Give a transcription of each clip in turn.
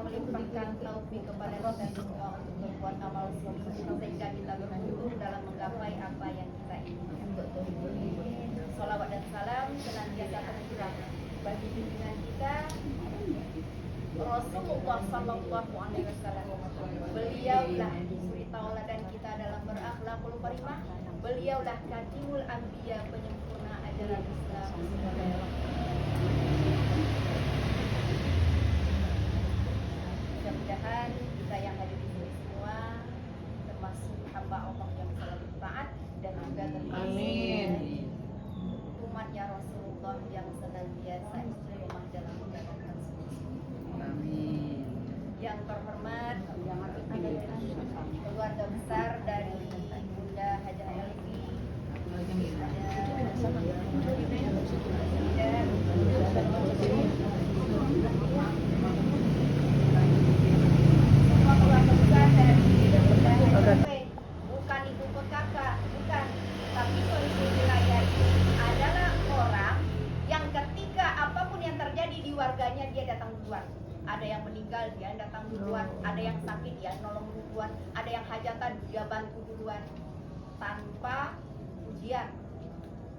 melimpahkan taufik kepada kita semua untuk berbuat amal soleh sehingga kita beruntung dalam menggapai apa yang kita inginkan. Salawat dan salam senantiasa tercurah bagi junjungan kita Rasulullah Sallallahu Alaihi Wasallam. Beliaulah suri tauladan kita dalam berakhlakul karimah. Beliaulah katimul anbiya, penyempurna ajaran Islam. Mudah-mudahan kita yang hadir di sini semua termasuk hamba Allah yang selalu taat dan juga termasuk umatnya Rasulullah yang senantiasa istiqomah dalam menjalankan sunnah. Amin. Yang terhormat keluarga besar dari Bunda Hajah Elvi, bukan ibu kakak, bukan, tapi pemimpin wilayah adalah orang yang ketika apapun yang terjadi di warganya dia datang duluan. Ada yang meninggal dia datang duluan, ada yang sakit dia nolong duluan, ada yang hajatan dia bantu duluan, tanpa ujian,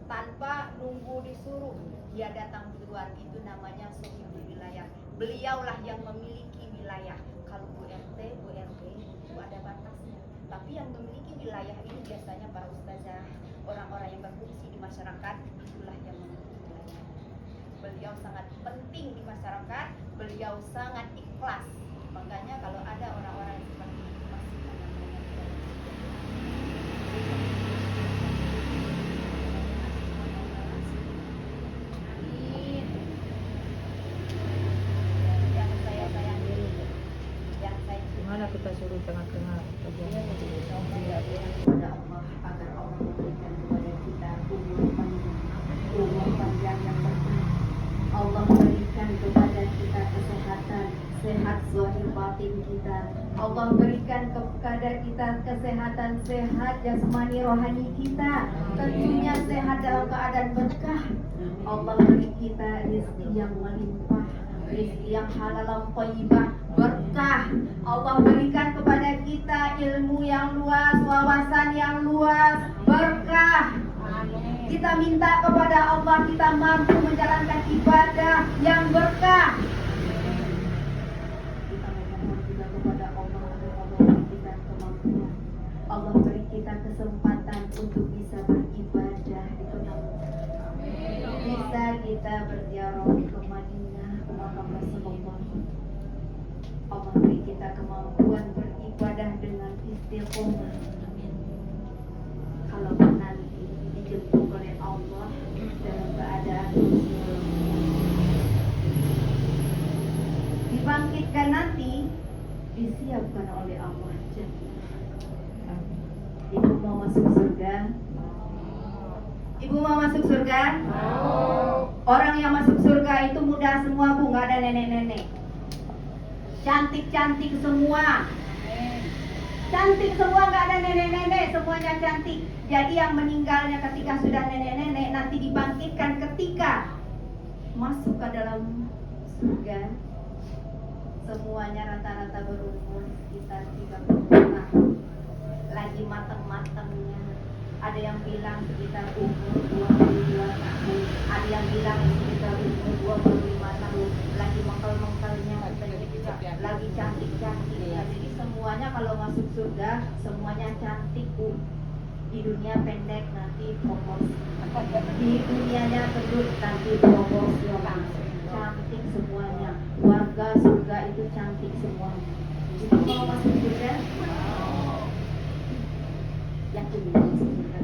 tanpa nunggu disuruh dia datang duluan. Itu namanya pemimpin wilayah. Beliaulah yang memiliki wilayah. Kalau Bu RT itu ada batasnya. Tapi yang memiliki wilayah ini biasanya para ustazah, orang-orang yang berfungsi di masyarakat, itulah yang memiliki wilayah. Beliau sangat penting di masyarakat, beliau sangat ikhlas. Makanya kalau ada orang-orang yang seperti itu masih banyak. Amin. Yang saya sayangi, yang saya Gimana kita suruh tengah-tengah kepada Allah agar Allah memberikan kepada kita umur panjang yang berkah. Allah berikan kepada kita kesehatan, sehat zahir batin kita. Allah berikan kepada kita kesehatan, sehat jasmani rohani kita. Tentunya sehat dalam keadaan berkah. Allah beri kita rezeki yang melimpah, rezeki yang halal thayyibah, berkah. Allah berikan kepada kita ilmu yang luas, wawasan yang luas, berkah. Kita minta kepada Allah kita mampu menjalankan ibadah yang berkah. Kita memohon juga kepada Allah agar Allah beri kita kemampuan. Allah beri kita kesempatan untuk bisa beribadah di tengah-tengah. Bisa kita berziarah ke Madinah, ke makam Rasulullah. Allah beri kita kemampuan beribadah dengan istiqomah. Kalau nanti dijemput oleh Allah dalam keadaan dibangkitkan nanti, disiapkan oleh Allah. Ibu mau masuk surga? Ibu mau masuk surga? Orang yang masuk surga itu muda semua, Bu, nggak ada nenek-nenek. Cantik-cantik semua. Cantik semua, nggak ada nenek-nenek, semuanya cantik. Jadi yang meninggalnya ketika sudah nenek-nenek nanti dibangkitkan ketika masuk ke dalam surga. Semuanya rata-rata berumur sekitar 30 tahun. Lagi matang-matangnya. Ada yang bilang sekitar umur 22 tahun. Ada yang bilang sekitar umur 25 tahun. Lagi mengkel-mengkelnya, lagi cantik-cantiknya. Jadi semuanya kalau masuk surga semuanya cantik, Bu. Di dunia pendek nanti proporsi, di dunianya gendut nanti proporsional. Cantik semuanya. Warga surga itu cantik semuanya. Jadi mau masuk surga? Yakin mau masuk surga?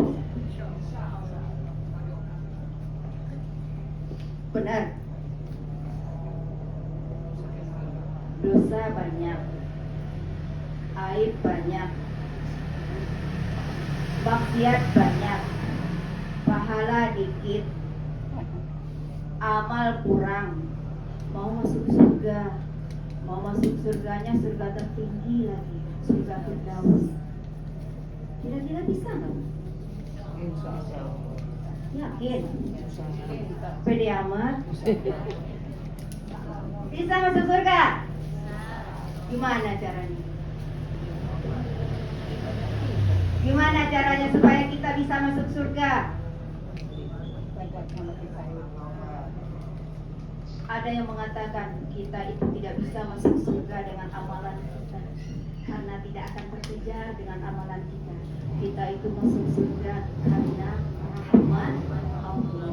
Benar. Dosa banyak, aib banyak, maksiat banyak, pahala dikit, amal kurang. Mau masuk surga, mau masuk surganya surga tertinggi lagi, surga Firdaus. Kira-kira bisa nggak? Yakin? Pede amat? Bisa masuk surga? Gimana caranya? Gimana caranya supaya kita bisa masuk surga? Ada yang mengatakan kita itu tidak bisa masuk surga dengan amalan kita, karena tidak akan terkejar dengan amalan kita. Kita itu masuk surga karena rahmat Allah.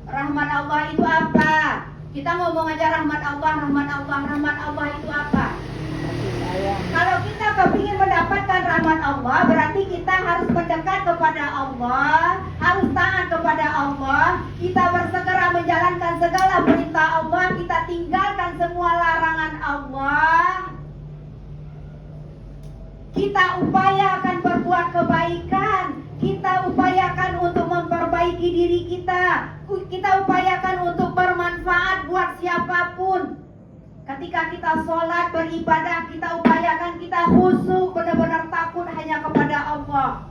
Rahmat Allah itu apa? Kita ngomong aja rahmat Allah, rahmat Allah, rahmat Allah itu apa? Kalau kita kepingin mendapatkan rahmat Allah, berarti kita harus mendekat kepada Allah, harus taat kepada Allah. Kita bersegera menjalankan segala perintah Allah, kita tinggalkan semua larangan Allah. Kita upayakan berbuat kebaikan, kita upayakan untuk memperbaiki diri kita, kita upayakan untuk bermanfaat buat siapapun. Ketika kita sholat beribadah, kita upayakan kita khusyuk, benar-benar takut hanya kepada Allah.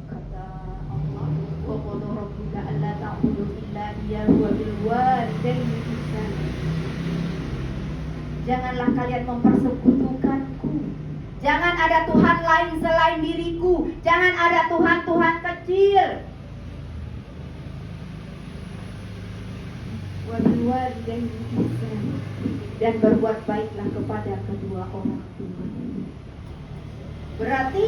Kata Allah, wa qala rabbuka alla ta'budu illa iyyahu wa bil walidayni ihsana. Janganlah kalian mempersekutukanku. Jangan ada Tuhan lain selain diriku. Jangan ada Tuhan-Tuhan kecil. Dan berbuat baiklah kepada kedua orang tua. Berarti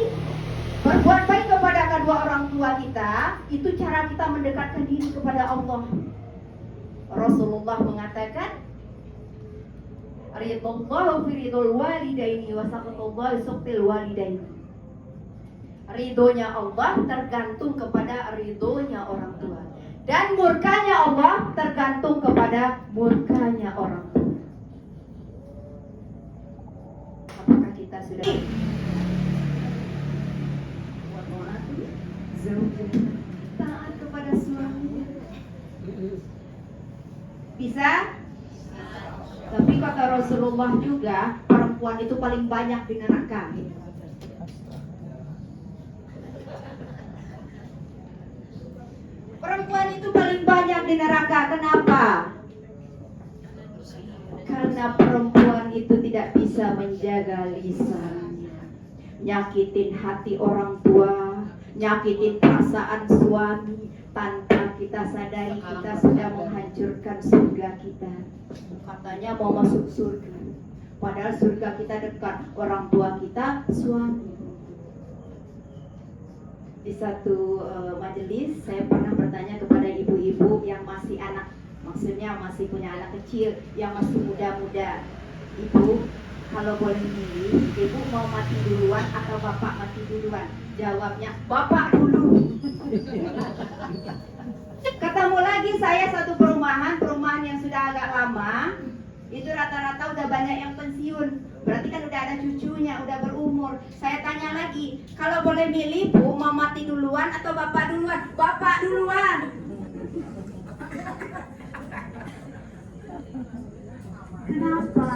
berbuat baik kepada kedua orang tua kita, itu cara kita mendekatkan diri kepada Allah. Rasulullah mengatakan, ridallahu fi ridul walidaini wa saqatullahu suqtil walidaini. Ridhonya Allah tergantung kepada ridhonya orang tua, dan murkanya Allah tergantung kepada murkanya orang tua. Apakah kita sudah taat kepada suami? Bisa? Tapi kata Rasulullah juga, perempuan itu paling banyak di neraka. Perempuan itu paling banyak di neraka. Kenapa? Karena perempuan itu tidak bisa menjaga lisannya, nyakitin hati orang tua, nyakitin perasaan suami. Tanpa kita sadari, kita sudah menghancurkan surga kita. Katanya mau masuk surga, padahal surga kita dekat, orang tua kita suami. Di satu majelis saya pernah bertanya kepada ibu-ibu yang masih anak, maksudnya masih punya anak kecil, yang masih muda-muda. Ibu, kalau boleh milih, ibu mau mati duluan atau bapak mati duluan? Jawabnya, bapak dulu. Ketemu lagi saya satu perumahan yang sudah agak lama. Itu rata-rata udah banyak yang pensiun. Berarti kan udah ada cucunya, udah berumur. Saya tanya lagi, kalau boleh milih Bu, mau mati duluan atau bapak duluan? Bapak duluan. Kenapa?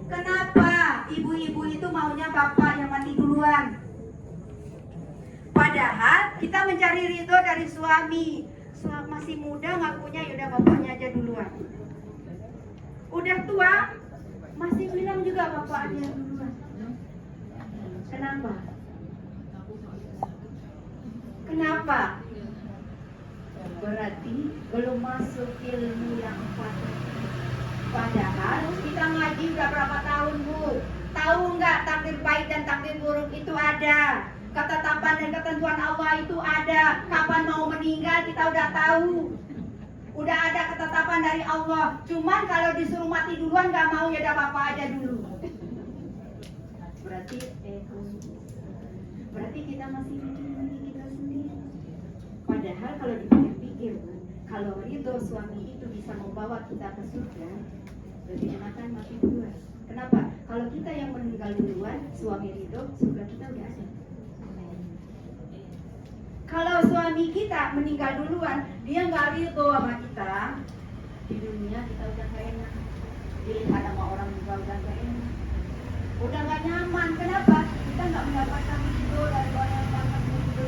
Kenapa ibu-ibu itu maunya bapak yang mati duluan? Padahal kita mencari ridho dari suami. Masih muda ngakunya yaudah bapaknya aja duluan. Udah tua masih bilang juga bapaknya duluan. Kenapa? Kenapa? Berarti belum masuk ilmu yang patut. Padahal kita ngaji udah berapa tahun, Bu? Tahu nggak takdir baik dan takdir buruk itu ada? Ketetapan dan ketentuan Allah itu ada. Kapan mau meninggal kita udah tahu. Udah ada ketetapan dari Allah. Cuman kalau disuruh mati duluan nggak mau, ya udah apa aja dulu. Berarti kita masih mikirin diri kita sendiri. Padahal kalau dipikir-pikir, kalau ridho suami itu bisa membawa kita ke surga, lebih enakan mati duluan. Kenapa? Kalau kita yang meninggal duluan, suami ridho, surga kita udah ada. Kalau suami kita meninggal duluan, dia nggak ridho sama kita, di dunia kita udah gak enak, dilihat sama orang juga udah gak enak, udah gak nyaman. Kenapa? Kita nggak mendapatkan ridho dari orang yang sangat ridho.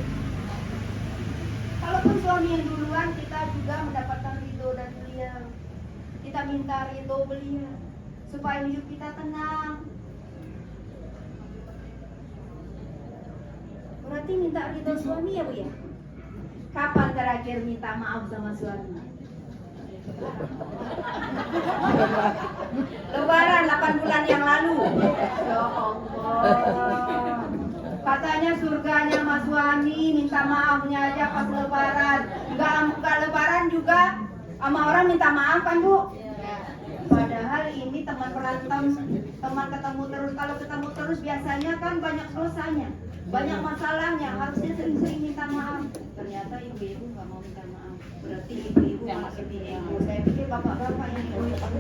Kalaupun suami yang duluan, Lebaran kita juga mendapatkan ridho dari beliau. Kita minta ridho beliau supaya hidup kita tenang. Berarti minta ridho suami ya Bu ya? Kapan terakhir minta maaf sama suami? Lebaran 8 bulan yang lalu. Ya Allah. Katanya surganya Mas suami, minta maafnya aja pas lebaran. Enggak lebaran juga sama orang minta maaf kan Bu? Padahal ini teman berantem, teman ketemu terus. Kalau ketemu terus biasanya kan banyak dosanya, banyak masalahnya. Harusnya sering-sering minta maaf. Ternyata ibu-ibu nggak mau minta maaf. Berarti ibu-ibu malah seperti ibu. Saya pikir bapak-bapak yang ibu-ibu.